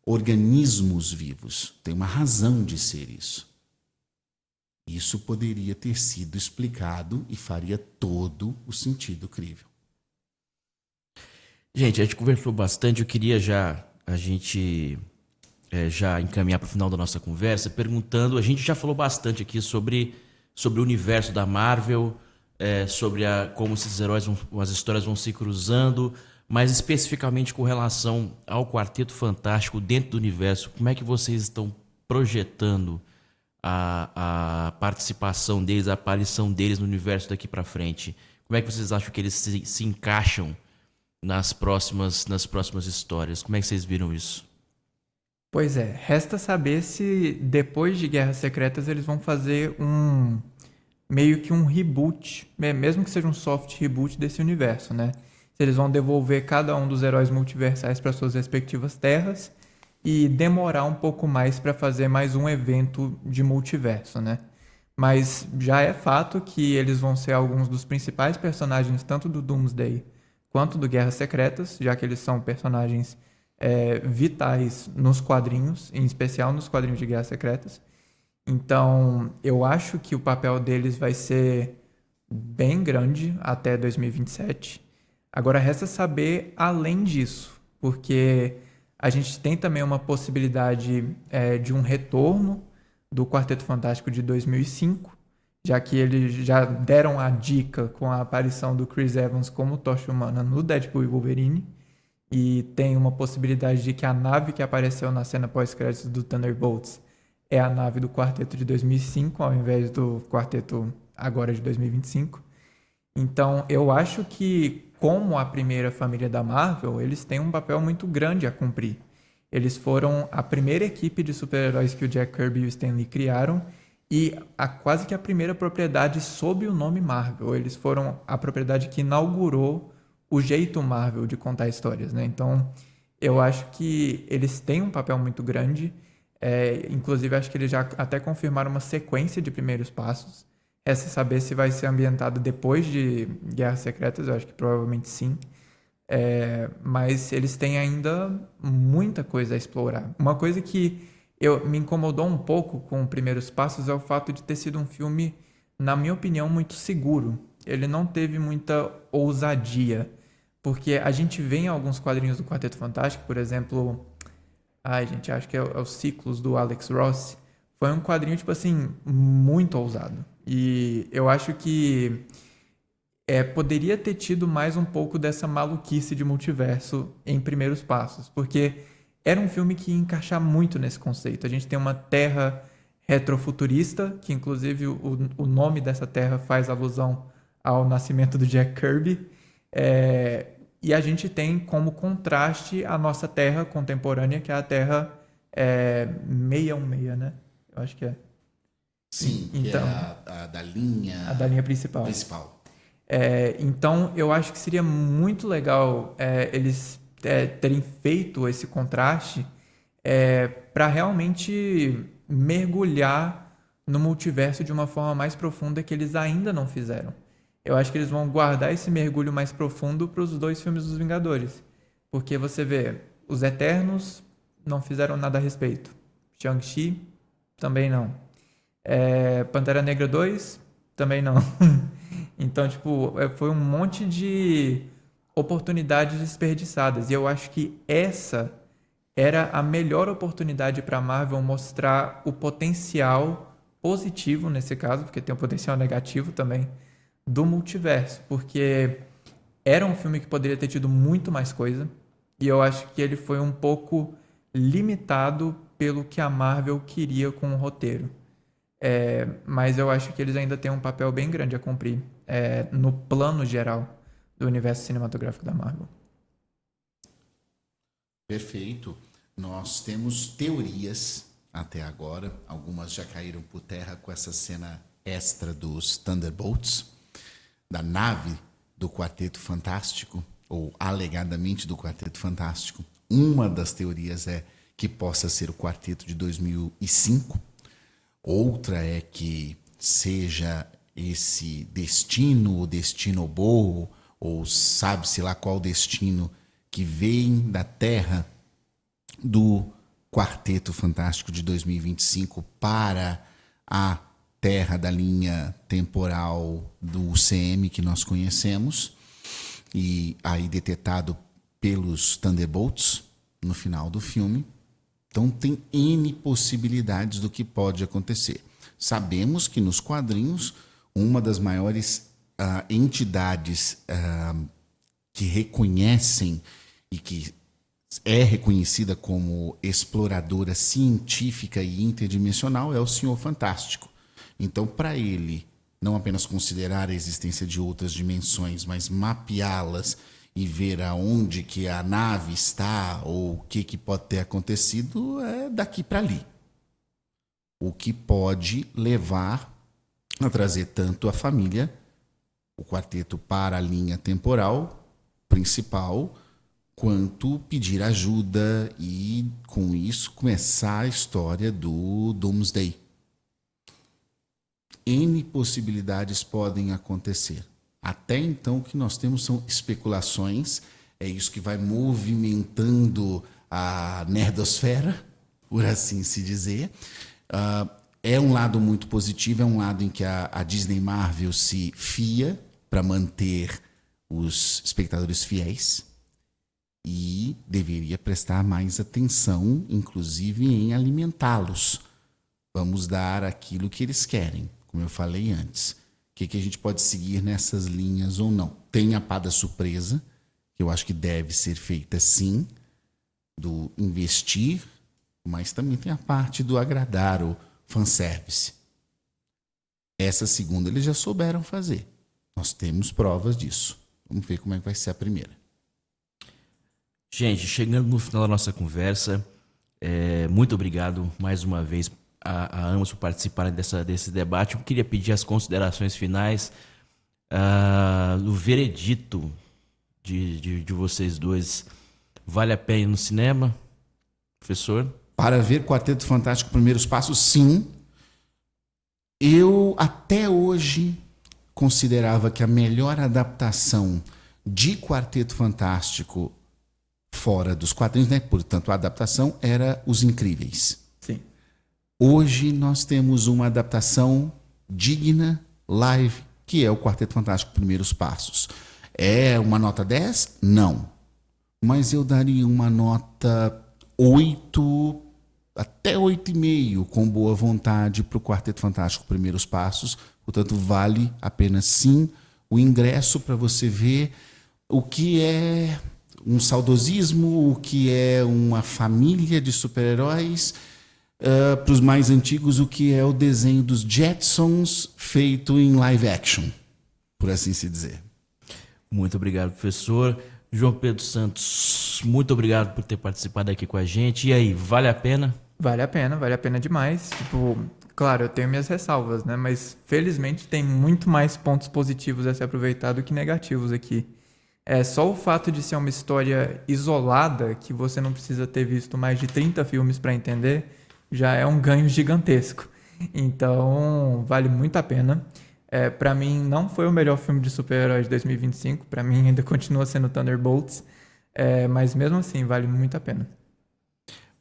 organismos vivos. Tem uma razão de ser isso. Isso poderia ter sido explicado e faria todo o sentido crível. Gente, a gente conversou bastante. Eu queria já encaminhar para o final da nossa conversa, perguntando. A gente já falou bastante aqui sobre o universo da Marvel, sobre como esses heróis, as histórias vão se cruzando, mas especificamente com relação ao Quarteto Fantástico dentro do universo. Como é que vocês estão projetando a participação deles, a aparição deles no universo daqui para frente? Como é que vocês acham que eles se encaixam nas próximas histórias? Como é que vocês viram isso? Pois é, resta saber se depois de Guerras Secretas eles vão fazer meio que um reboot, mesmo que seja um soft reboot desse universo, né? Se eles vão devolver cada um dos heróis multiversais para suas respectivas terras e demorar um pouco mais para fazer mais um evento de multiverso, né? Mas já é fato que eles vão ser alguns dos principais personagens tanto do Doomsday quanto do Guerras Secretas, já que eles são personagens vitais nos quadrinhos, em especial nos quadrinhos de Guerras Secretas. Então, eu acho que o papel deles vai ser bem grande até 2027. Agora, resta saber além disso, porque a gente tem também uma possibilidade de um retorno do Quarteto Fantástico de 2005, já que eles já deram a dica com a aparição do Chris Evans como Tocha Humana no Deadpool e Wolverine, e tem uma possibilidade de que a nave que apareceu na cena pós-créditos do Thunderbolts é a nave do Quarteto de 2005, ao invés do Quarteto agora de 2025. Então, eu acho que, como a primeira família da Marvel, eles têm um papel muito grande a cumprir. Eles foram a primeira equipe de super-heróis que o Jack Kirby e o Stan Lee criaram e quase que a primeira propriedade sob o nome Marvel. Eles foram a propriedade que inaugurou o jeito Marvel de contar histórias, né? Então, eu acho que eles têm um papel muito grande. Inclusive, acho que eles já até confirmaram uma sequência de primeiros passos. Resta saber se vai ser ambientado depois de Guerras Secretas, eu acho que provavelmente sim. Mas eles têm ainda muita coisa a explorar. Uma coisa que me incomodou um pouco com Primeiros Passos é o fato de ter sido um filme, na minha opinião, muito seguro. Ele não teve muita ousadia, porque a gente vê em alguns quadrinhos do Quarteto Fantástico, por exemplo, gente, acho que é os Ciclos do Alex Ross, foi um quadrinho, tipo assim, muito ousado. E eu acho que poderia ter tido mais um pouco dessa maluquice de multiverso em Primeiros Passos, porque era um filme que ia encaixar muito nesse conceito. A gente tem uma Terra retrofuturista, que inclusive o nome dessa Terra faz alusão ao nascimento do Jack Kirby, e a gente tem como contraste a nossa Terra contemporânea, que é a Terra 616, né? Eu acho que é. Sim, então, que é a da linha... A da linha principal. Então, eu acho que seria muito legal eles terem feito esse contraste para realmente mergulhar no multiverso de uma forma mais profunda que eles ainda não fizeram. Eu acho que eles vão guardar esse mergulho mais profundo para os 2 filmes dos Vingadores. Porque você vê, os Eternos não fizeram nada a respeito. Shang-Chi, também não. Pantera Negra 2, também não. Então, tipo, foi um monte de oportunidades desperdiçadas. E eu acho que essa era a melhor oportunidade para a Marvel mostrar o potencial positivo, nesse caso, porque tem um potencial negativo também, do multiverso. Porque era um filme que poderia ter tido muito mais coisa. E eu acho que ele foi um pouco limitado pelo que a Marvel queria com o roteiro. Mas eu acho que eles ainda têm um papel bem grande a cumprir no plano geral do universo cinematográfico da Marvel. Perfeito. Nós temos teorias até agora. Algumas já caíram por terra com essa cena extra dos Thunderbolts, da nave do Quarteto Fantástico, ou alegadamente do Quarteto Fantástico. Uma das teorias é que possa ser o Quarteto de 2005. Outra é que seja esse destino, o destino Bo, ou sabe-se lá qual destino que vem da Terra do Quarteto Fantástico de 2025 para a Terra da linha temporal do UCM que nós conhecemos, e aí detetado pelos Thunderbolts no final do filme. Então tem N possibilidades do que pode acontecer. Sabemos que nos quadrinhos, uma das maiores entidades que reconhecem e que é reconhecida como exploradora científica e interdimensional é o Senhor Fantástico. Então, para ele não apenas considerar a existência de outras dimensões, mas mapeá-las e ver aonde que a nave está ou o que pode ter acontecido, é daqui para ali. O que pode levar a trazer tanto a família, o quarteto, para a linha temporal principal, quanto pedir ajuda e, com isso, começar a história do Doomsday. N possibilidades podem acontecer. Até então, o que nós temos são especulações, é isso que vai movimentando a nerdosfera, por assim se dizer. É um lado muito positivo, é um lado em que a Disney Marvel se fia para manter os espectadores fiéis e deveria prestar mais atenção, inclusive em alimentá-los. Vamos dar aquilo que eles querem, como eu falei antes. O que a gente pode seguir nessas linhas ou não? Tem a pá da surpresa, que eu acho que deve ser feita sim, do investir, mas também tem a parte do agradar, o fanservice. Essa segunda eles já souberam fazer. Nós temos provas disso. Vamos ver como é que vai ser a primeira. Gente, chegando no final da nossa conversa, muito obrigado mais uma vez a ambos por participarem desse debate. Eu queria pedir as considerações finais do veredito de vocês dois. Vale a pena ir no cinema, professor? Para ver Quarteto Fantástico Primeiros Passos, sim. Eu até hoje considerava que a melhor adaptação de Quarteto Fantástico fora dos quadrinhos, né? Portanto, a adaptação era Os Incríveis. Sim. Hoje nós temos uma adaptação digna, live, que é o Quarteto Fantástico Primeiros Passos. É uma nota 10? Não. Mas eu daria uma nota 8, até 8,5, com boa vontade, para o Quarteto Fantástico Primeiros Passos. Portanto, vale a pena sim o ingresso para você ver o que é um saudosismo, o que é uma família de super-heróis. Para os mais antigos, o que é o desenho dos Jetsons feito em live action, por assim se dizer. Muito obrigado, professor. João Pedro Santos, muito obrigado por ter participado aqui com a gente. E aí, vale a pena? Vale a pena demais. Tipo, claro, eu tenho minhas ressalvas, né? Mas felizmente tem muito mais pontos positivos a se aproveitar do que negativos aqui. É só o fato de ser uma história isolada, que você não precisa ter visto mais de 30 filmes para entender, já é um ganho gigantesco. Então, vale muito a pena. Para mim, não foi o melhor filme de super-herói de 2025. Para mim, ainda continua sendo Thunderbolts. Mas mesmo assim, vale muito a pena.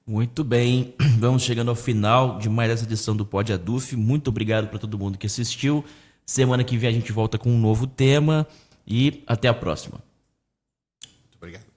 Muito bem. Vamos chegando ao final de mais essa edição do Pod Aduf. Muito obrigado para todo mundo que assistiu. Semana que vem a gente volta com um novo tema. E até a próxima. Muito obrigado.